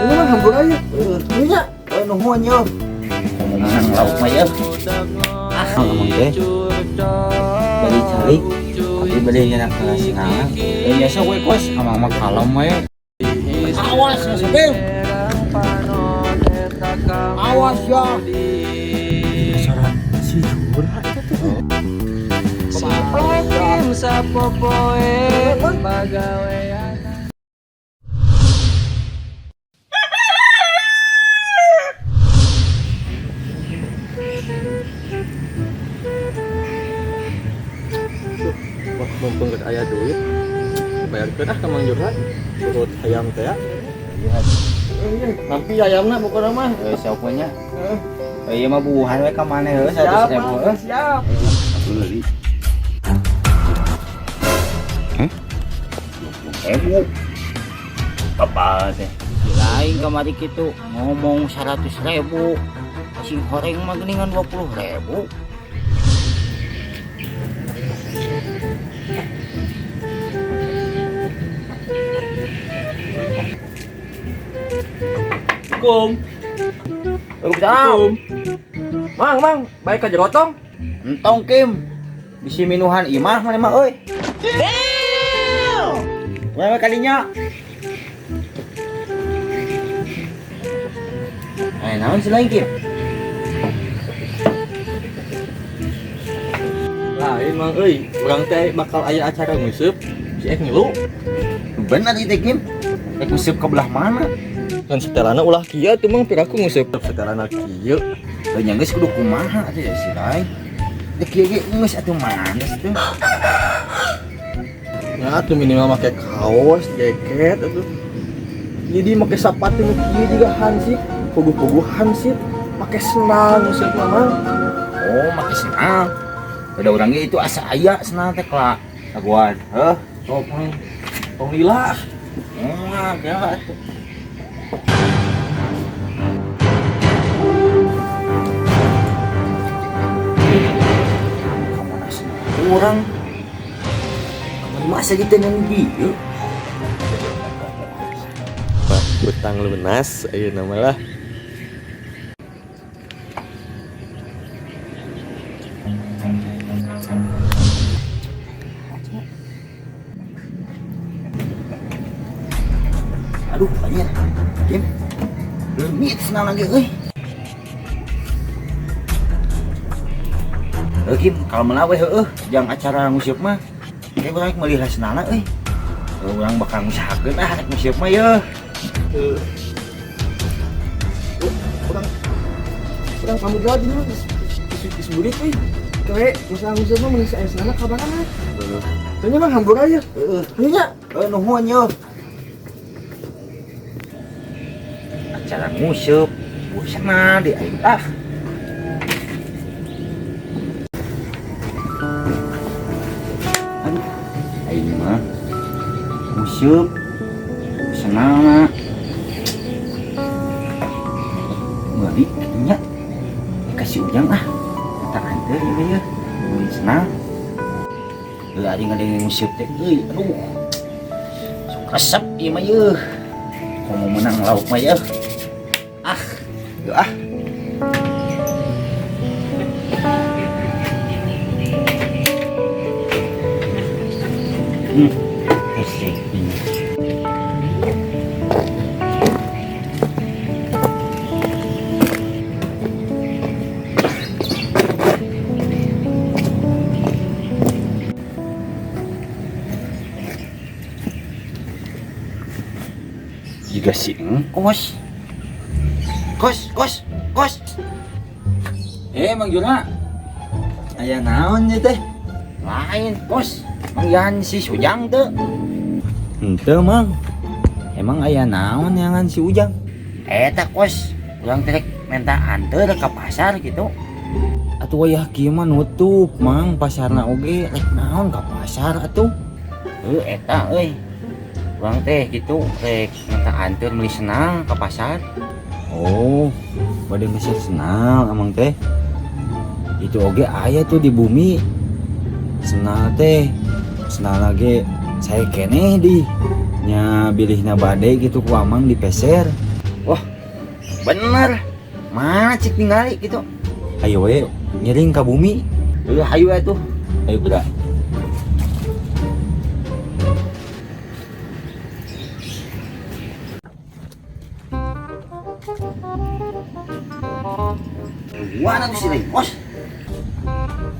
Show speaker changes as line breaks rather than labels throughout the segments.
Ini mah hambur aja. Ini nya.
Nuhun yo. Nang lauk mah ya. Ngomong teh. Beli cari. Tapi beli enak senang. Biasa we kos amang kalem we.
Awas ya sebel. Awas ya.
Saran si curhat tuh.
Sapopoe pagawean.
Wah, mumpung gak aya duit. Bayarkeun ka Mang Jurhat. Surut ayam teh ya. Nampi ayamna pokona mah.
Siapa punya? Iya mah buuhan we ka maneh heuh 100.000.
Siap.
Beli. Apa teh? Lain kamari kitu ngomong 100.000. Kasih goreng mah geuningan 20.000.
Kum.
Assalamualaikum.
Mang, baik ka jerotong.
Entong Kim. Bisi minuhan imah mana mah euy. Damn. Kalinya. Naon sih lain Kim?
Lain mang euy, urang teh bakal aya acara nguseup. Si Ek ngilu.
Bener ieu Kim. Ek museup ka belah mana?
Kan setelana ulah kieu tuh mang piraku nguseup setelana kieu.
Teu nya geus kudu kumaha atuh ya si lain. Dek kieu ge geus atuh manes tuh.
Nah, tuh minimal make kaos, jaket atuh. Jadi make sepatu nu kieu juga hansip, puguh-puguh hansip, make senang nguseup mah.
Oh, make senang. Pada urang ge itu asa aya senang teh kelak. Saguan, heuh.
Sok mang. Tong lila.
Kaya atuh. Orang masa kita nang dieu
Pak, utang lunas ayeuna mah lah.
aduh banyak Kim leumit senang lagi euy Kim kalau melawe heueuh jang acara nguseup mah kayak urang meuli hasenana euy urang bakal ngusahakeun rek nguseup mah yeuh
Urang pamit dulu dina geus burit euy. Kowe nguseup mah mengisi hasenana kabarana. Teu nya mah hambur aja. Ieu nya.
Nuhun yeuh acara nguseup bosan di aing aing mah nguseup senang meuli nya kasih ujang tak anteur ieu ya mun senang ari ngadenge nguseup teh euy aduh sok resep ieu mah yeuh komo menang lauk mah yeuh asik ini. Jika si kos Mang Juna aya naon ieu teh lain kos manggihan si Ujang teu henteu Mang emang aya naon yangan si Ujang eta kos urang teh minta anteur ka pasar gitu atuh aya kieu mah nutup Mang pasarna oge rek naon ka pasar atuh eta euy urang teh gitu rek minta anteur meuli senang ka pasar. Oh, bade mesin senal amang teh. Itu oge aya tuh di bumi. Senal teh, senal lagi saya keneh di nya bilihna bade gitu ku amang di peser. Wah, bener. Mana cik ningali gitu. Ayo we, ngiring ke bumi. Ayo tuh. Ayo kuda. Mana tuh si Bos?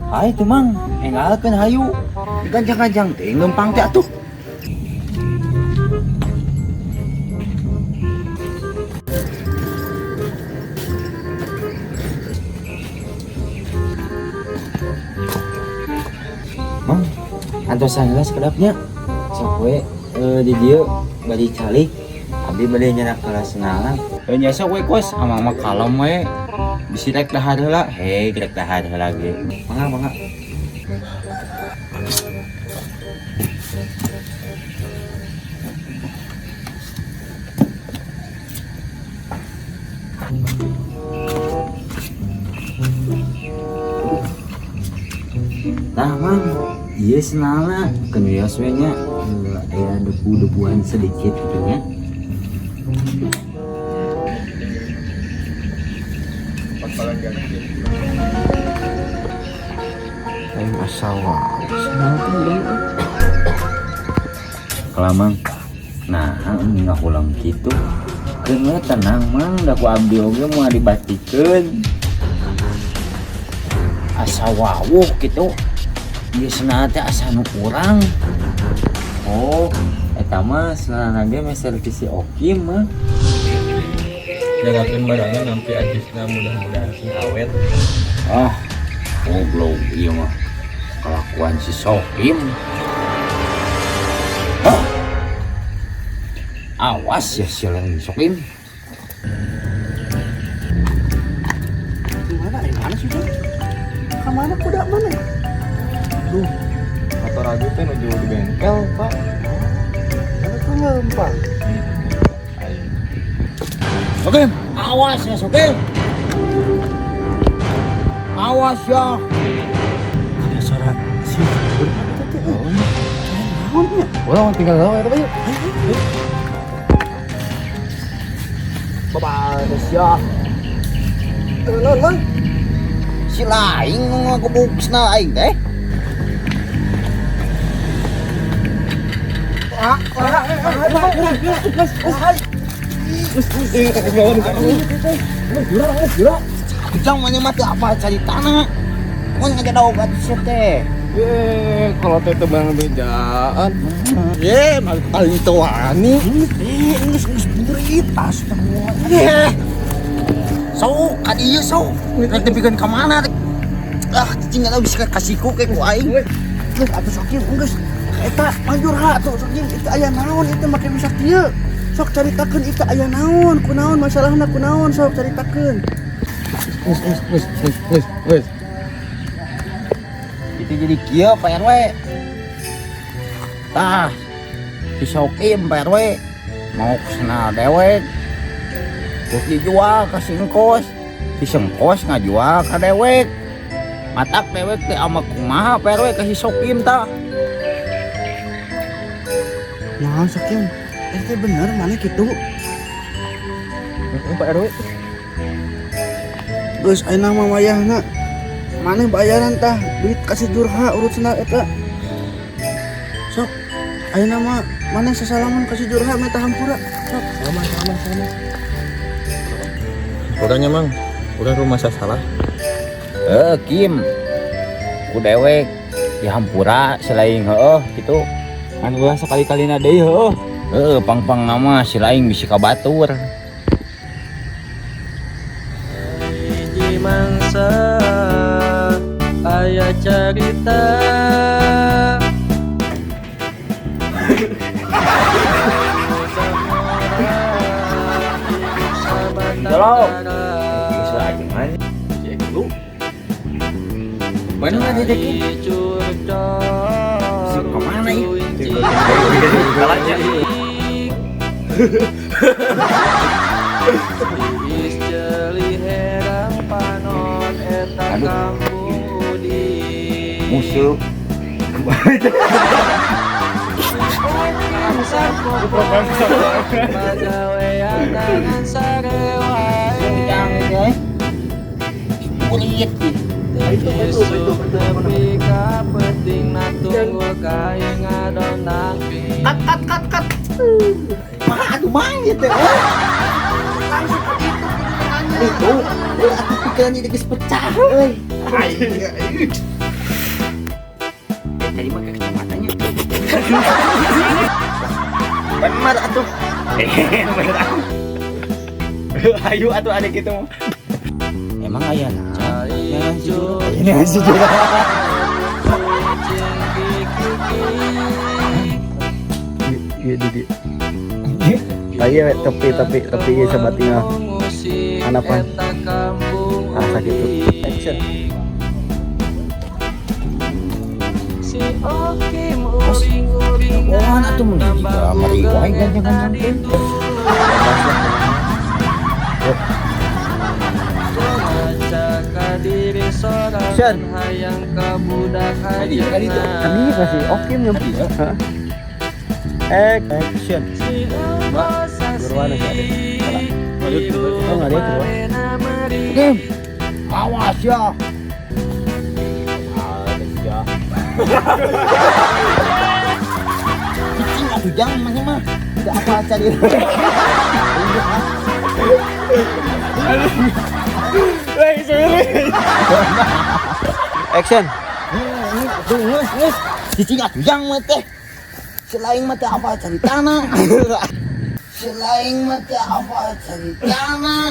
Hai tuh mang, engalkeun hayu. Ganjang-ganjang teh ngempang teh atuh. Mang, antosan geus kedapnya. Sok we di dieu bari calik. Abi bade nyenak kelas sengalan. Nya sok we kos, amang mah kalem we. Bisi rek dahar heula, rek dahar heula ge. Mangga. Nah mang, iya senala, kan wios we nya aya debu-debuan sedikit gitu nya. Ayo masawa, senal tuh belum. Kelamang, nah ngahulang gitu. Keun tenang mang, da ku abdi oge moal dibatikeun. Asa wawuh gitu. Ieu senal teh asa nu kurang. Oh, eta mah senalna ge meser ti si Okim mah.
Jagakeun badangan sampai ajisna mudah-mudahan sih awet.
Ah, goblok ieu mah. Kelakuan si Sokim. Ah. Awas ya si Sokim.
Mana sih tuh? Kemana kuda mana? Duh, motor aja teh nuju di bengkel pak. Mana tuh ngempang?
Sokim, awas ya Sokim. Awas ya.
Ada suara si berapa teh? Naonnya? Orang tinggal gawe eta yuk. Bapak ya. Lon.
Si laing ngagebukna aing teh. Ujang mah mati apa cari tanah. Mun ngajak obat sih teh.
Kalau teh tebang bejaan. Mal kali itu wani. Geus burit astagfirullah.
Sok, kan ieu sok. Rek dipikeun ka mana rek. Ah, cicing enggak bisa kasihku ke ku aing.
Geus atuh Sokim geus. Eta manjur ha tuh Sokim itu aya naon itu make bisa kieu. Sok caritakeun itu aya naon, kunaon masalahna kunaon sok caritakeun. Wes.
Itu jadi kieu Pak RW. Tah, si Sokim Pak RW mau kesana dewek. Terus dijual ke Singkos. Si Singkos ngajual ke dewek. Matak dewek teh ama kumaha Pak RW ke si Sokim tah.
Nah Sokim, itu bener mana gitu? Pak RW. Geus ayeuna mah wayahna. Mana bayaran tah duit kasih jurha urutna eta. Sok ayeuna mah mana sasalaman kasih jurha meta hampura. Sok salaman. Urangnya mang, urang rumah salah.
Kim. Ku dewek di hampura selain heueuh gitu. Kan ulah sekali-kalina deui heueuh. Pang-pang nama si laing bisi kabatur.
Hiji mangsa aya carita
Halo. Bisa lagi mana? Cek dulu. Mana lagi dek? Kemana ini? Kalanya. Aduh. Musuh.
Pagawean dengan sarewai
Yang kulit
Isuk tepi ka penting na tunggul kain ngadonang pi
kat. Aduh mangit ya. Itu, aku pikiran ini guys pecah. Tadi mah kecepatannya. Benar atuh. Benar. Ayo atuh ada gitu. Emang ayah nah. Ini masih juga.
Iya, tapi sahabat tinggal hanapan rasa gitu. Action.
Si oke uring-uring
Oh, atuh mun juga mariwai jangan
diri seorang
Syan.
hayang kabudak
Kali itu.
Tadi kasih oke nyampe. Action. Berwarna gak ada. Oh, nggak ada itu,
Kim, awas ya. Cicing atuh jangan mana mah. Tidak apa cari.
Action.
Ngus. Cicing atuh jangan teh. Selain mata apa cari tanah. Selain mata apa cari tanah.